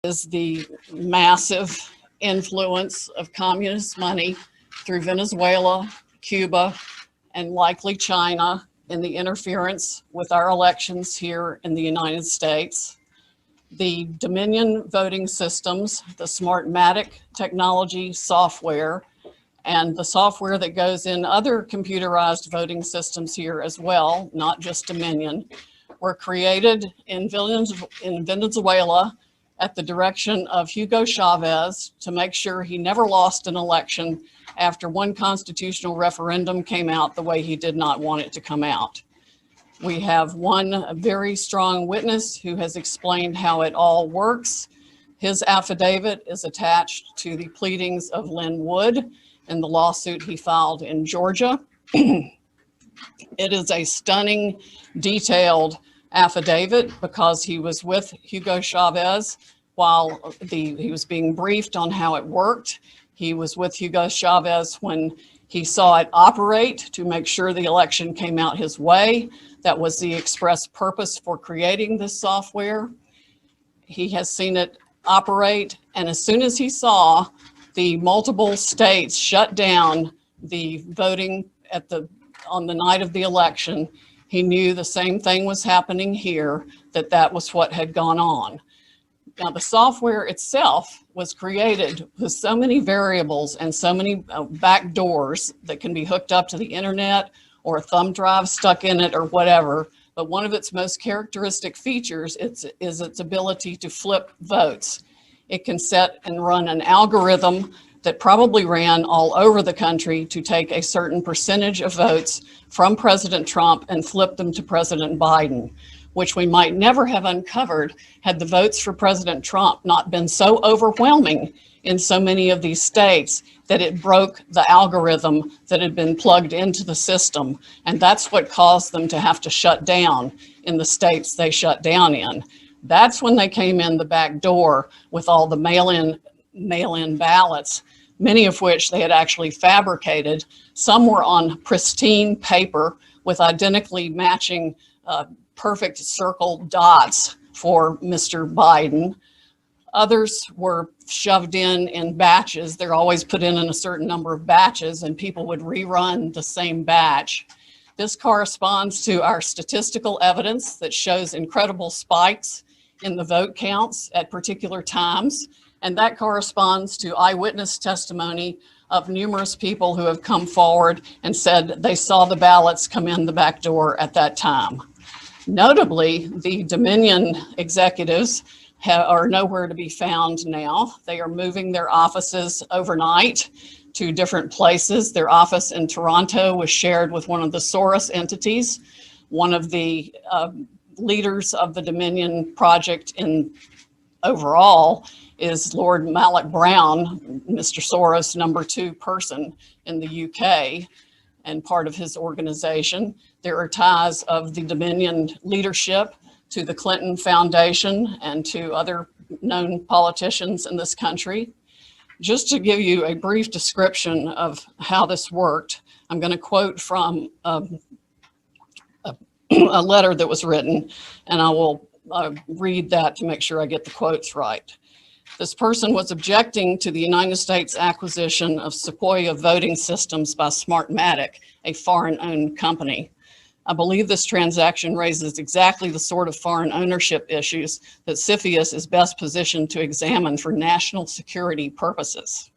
is the massive influence of communist money through Venezuela, Cuba, and likely China in the interference with our elections here in the United States. The Dominion voting systems, the Smartmatic technology software, and the software that goes in other computerized voting systems here as well, not just Dominion, were created in Venezuela at the direction of Hugo Chavez to make sure he never lost an election after one constitutional referendum came out the way he did not want it to come out. We have one very strong witness who has explained how it all works. His affidavit is attached to the pleadings of Lynn Wood in the lawsuit he filed in Georgia. It is a stunning, detailed affidavit because he was with Hugo Chavez while he was being briefed on how it worked. He was with Hugo Chavez when he saw it operate to make sure the election came out his way. That was the express purpose for creating this software. He has seen it operate, and as soon as he saw the multiple states shut down the voting on the night of the election, he knew the same thing was happening here, that was what had gone on. Now, the software itself was created with so many variables and so many back doors that can be hooked up to the internet or a thumb drive stuck in it or whatever. But one of its most characteristic features is its ability to flip votes. It can set and run an algorithm that probably ran all over the country to take a certain percentage of votes from President Trump and flip them to President Biden, which we might never have uncovered had the votes for President Trump not been so overwhelming in so many of these states that it broke the algorithm that had been plugged into the system. And that's what caused them to have to shut down in the states they shut down in. That's when they came in the back door with all the mail-in ballots, many of which they had actually fabricated. Some were on pristine paper with identically matching perfect circle dots for Mr. Biden. Others were shoved in batches. They're always put in a certain number of batches, and people would rerun the same batch. This corresponds to our statistical evidence that shows incredible spikes in the vote counts at particular times. And that corresponds to eyewitness testimony of numerous people who have come forward and said they saw the ballots come in the back door at that time. Notably, the Dominion executives are nowhere to be found now. They are moving their offices overnight to different places. Their office in Toronto was shared with one of the Soros entities. One of the leaders of the Dominion project overall is Lord Malloch Brown, Mr. Soros' #2 person in the UK and part of his organization. There are ties of the Dominion leadership to the Clinton Foundation and to other known politicians in this country. Just to give you a brief description of how this worked, I'm going to quote from a letter that was written, and I will read that to make sure I get the quotes right. This person was objecting to the United States acquisition of Sequoia voting systems by Smartmatic, a foreign-owned company. I believe this transaction raises exactly the sort of foreign ownership issues that CFIUS is best positioned to examine for national security purposes.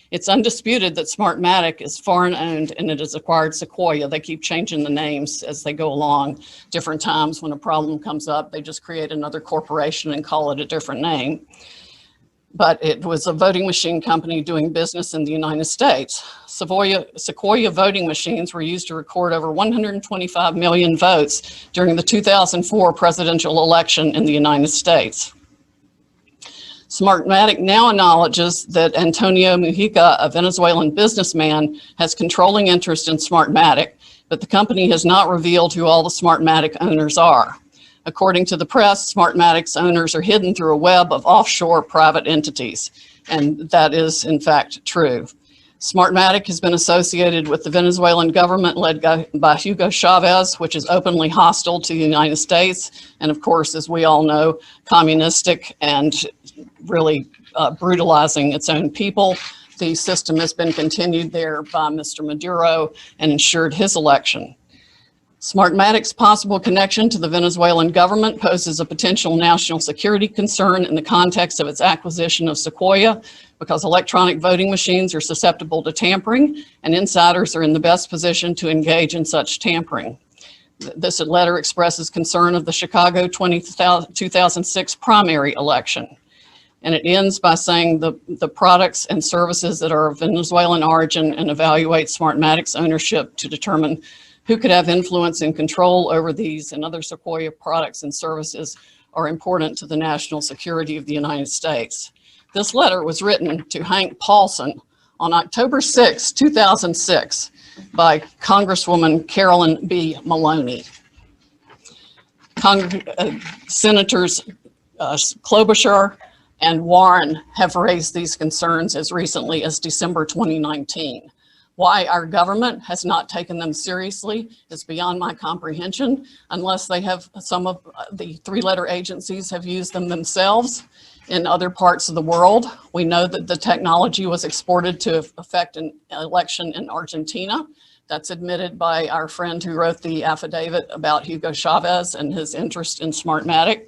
It's undisputed that Smartmatic is foreign-owned and it has acquired Sequoia. They keep changing the names as they go along. Different times when a problem comes up, they just create another corporation and call it a different name. But it was a voting machine company doing business in the United States. Sequoia voting machines were used to record over 125 million votes during the 2004 presidential election in the United States. Smartmatic now acknowledges that Antonio Mujica, a Venezuelan businessman, has controlling interest in Smartmatic, but the company has not revealed who all the Smartmatic owners are. According to the press, Smartmatic's owners are hidden through a web of offshore private entities, and that is in fact true. Smartmatic has been associated with the Venezuelan government led by Hugo Chavez, which is openly hostile to the United States. And of course, as we all know, communistic and really brutalizing its own people. The system has been continued there by Mr. Maduro and ensured his election. Smartmatic's possible connection to the Venezuelan government poses a potential national security concern in the context of its acquisition of Sequoia, because electronic voting machines are susceptible to tampering, and insiders are in the best position to engage in such tampering. This letter expresses concern of the Chicago 2006 primary election. And it ends by saying the products and services that are of Venezuelan origin, and evaluate Smartmatic's ownership to determine who could have influence and control over these and other Sequoia products and services are important to the national security of the United States. This letter was written to Hank Paulson on October 6, 2006 by Congresswoman Carolyn B. Maloney. Senators Klobuchar and Warren have raised these concerns as recently as December 2019. Why our government has not taken them seriously is beyond my comprehension, unless they have, some of the three-letter agencies have used them themselves in other parts of the world. We know that the technology was exported to affect an election in Argentina. That's admitted by our friend who wrote the affidavit about Hugo Chavez and his interest in Smartmatic.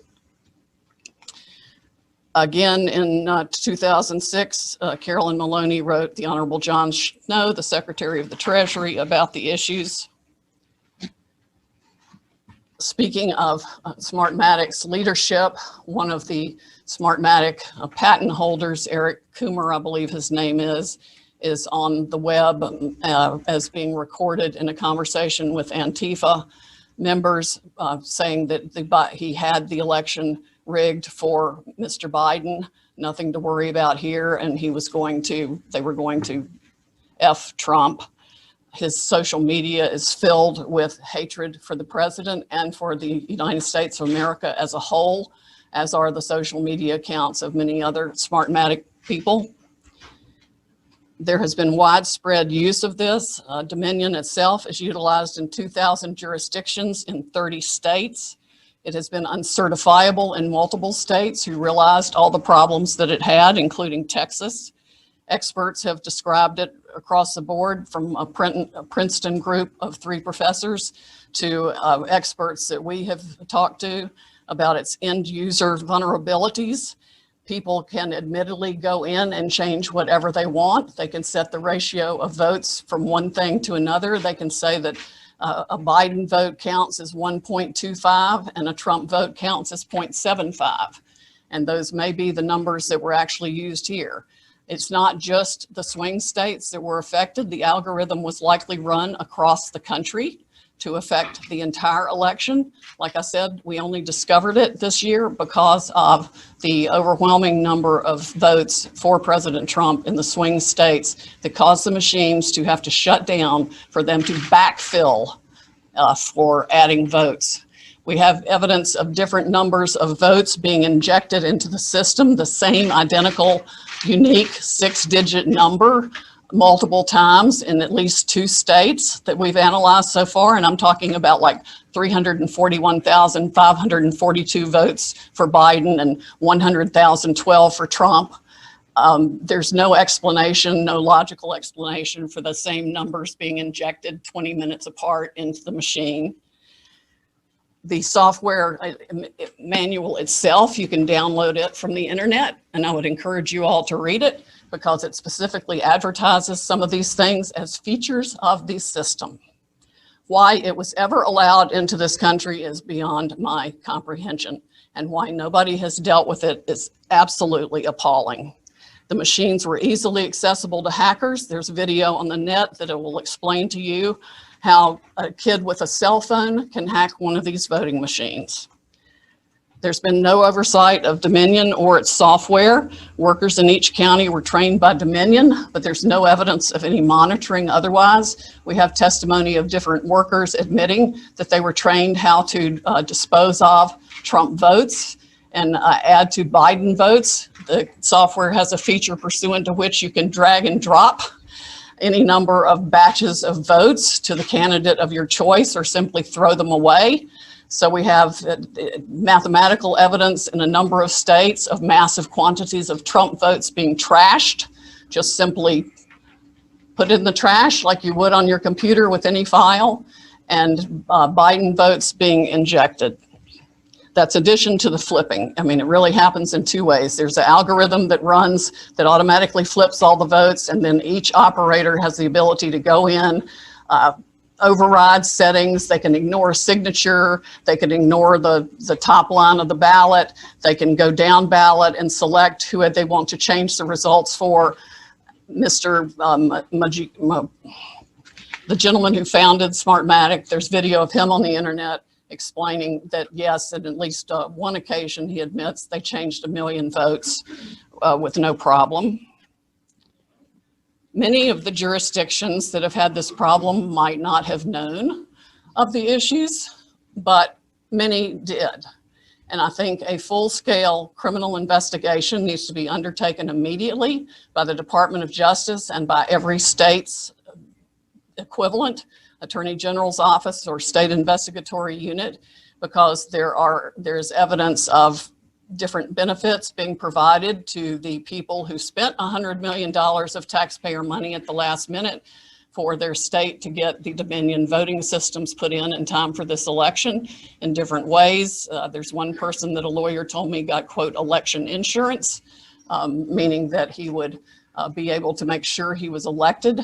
Again, in 2006, Carolyn Maloney wrote the Honorable John Snow, the Secretary of the Treasury, about the issues. Speaking of Smartmatic's leadership, one of the Smartmatic patent holders, Eric Coomer, I believe his name is on the web as being recorded in a conversation with Antifa members, saying that he had the election rigged for Mr. Biden, nothing to worry about here, and they were going to F Trump. His social media is filled with hatred for the president and for the United States of America as a whole, as are the social media accounts of many other Smartmatic people. There has been widespread use of this. Dominion itself is utilized in 2,000 jurisdictions in 30 states. It has been uncertifiable in multiple states who realized all the problems that it had, including Texas. Experts have described it across the board, from a Princeton group of 3 professors to experts that we have talked to about its end user vulnerabilities. People can admittedly go in and change whatever they want. They can set the ratio of votes from one thing to another. They can say that a Biden vote counts as 1.25 and a Trump vote counts as 0.75. And those may be the numbers that were actually used here. It's not just the swing states that were affected. The algorithm was likely run across the country to affect the entire election. Like I said, we only discovered it this year because of the overwhelming number of votes for President Trump in the swing states that caused the machines to have to shut down for them to backfill for adding votes. We have evidence of different numbers of votes being injected into the system, the same identical, unique 6-digit number multiple times in at least 2 states that we've analyzed so far. And I'm talking about like 341,542 votes for Biden and 100,012 for Trump. There's no explanation, no logical explanation for the same numbers being injected 20 minutes apart into the machine. The software manual itself, you can download it from the internet, and I would encourage you all to read it because it specifically advertises some of these things as features of the system. Why it was ever allowed into this country is beyond my comprehension, and why nobody has dealt with it is absolutely appalling. The machines were easily accessible to hackers. There's video on the net that it will explain to you how a kid with a cell phone can hack one of these voting machines. There's been no oversight of Dominion or its software. Workers in each county were trained by Dominion, but there's no evidence of any monitoring otherwise. We have testimony of different workers admitting that they were trained how to dispose of Trump votes and add to Biden votes. The software has a feature pursuant to which you can drag and drop any number of batches of votes to the candidate of your choice or simply throw them away. So we have mathematical evidence in a number of states of massive quantities of Trump votes being trashed. Just simply put it in the trash like you would on your computer with any file, and Biden votes being injected. That's addition to the flipping. I mean, it really happens in two ways. There's an algorithm that runs that automatically flips all the votes, and then each operator has the ability to go in, override settings. They can ignore a signature. They can ignore the top line of the ballot. They can go down ballot and select who they want to change the results for. The gentleman who founded Smartmatic, there's video of him on the internet explaining that, yes, at least one occasion, he admits they changed 1 million votes with no problem. Many of the jurisdictions that have had this problem might not have known of the issues, but many did. And I think a full-scale criminal investigation needs to be undertaken immediately by the Department of Justice and by every state's equivalent, Attorney General's office or state investigatory unit, because there's evidence of different benefits being provided to the people who spent $100 million of taxpayer money at the last minute for their state to get the Dominion voting systems put in time for this election in different ways. There's one person that a lawyer told me got, quote, election insurance, meaning that he would be able to make sure he was elected.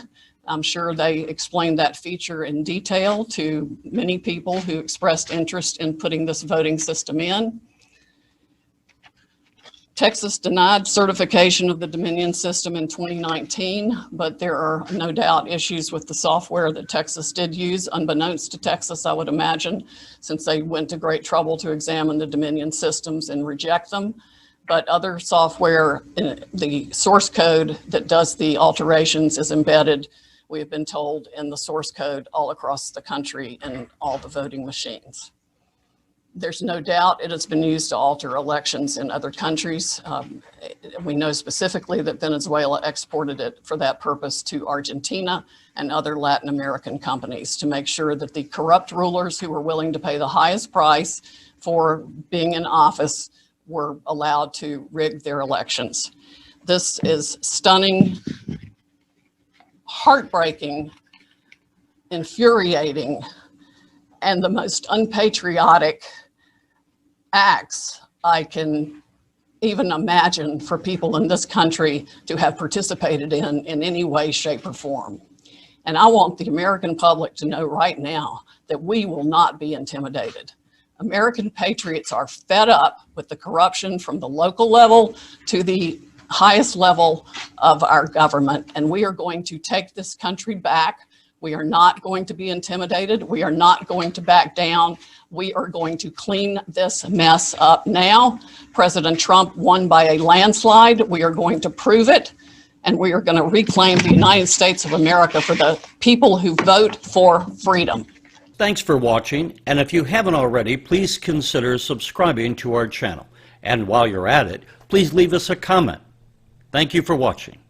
I'm sure they explained that feature in detail to many people who expressed interest in putting this voting system in. Texas denied certification of the Dominion system in 2019, but there are no doubt issues with the software that Texas did use, unbeknownst to Texas, I would imagine, since they went to great trouble to examine the Dominion systems and reject them. But other software, the source code that does the alterations is embedded, we have been told, in the source code all across the country and all the voting machines. There's no doubt it has been used to alter elections in other countries. We know specifically that Venezuela exported it for that purpose to Argentina and other Latin American companies to make sure that the corrupt rulers who were willing to pay the highest price for being in office were allowed to rig their elections. This is stunning, heartbreaking, infuriating, and the most unpatriotic acts I can even imagine for people in this country to have participated in any way, shape, or form. And I want the American public to know right now that we will not be intimidated. American patriots are fed up with the corruption from the local level to the highest level of our government, and we are going to take this country back. We are not going to be intimidated. We are not going to back down. We are going to clean this mess up now. President Trump won by a landslide. We are going to prove it, and we are going to reclaim the United States of America for the people who vote for freedom. Thanks for watching, and if you haven't already, please consider subscribing to our channel. And while you're at it, please leave us a comment. Thank you for watching.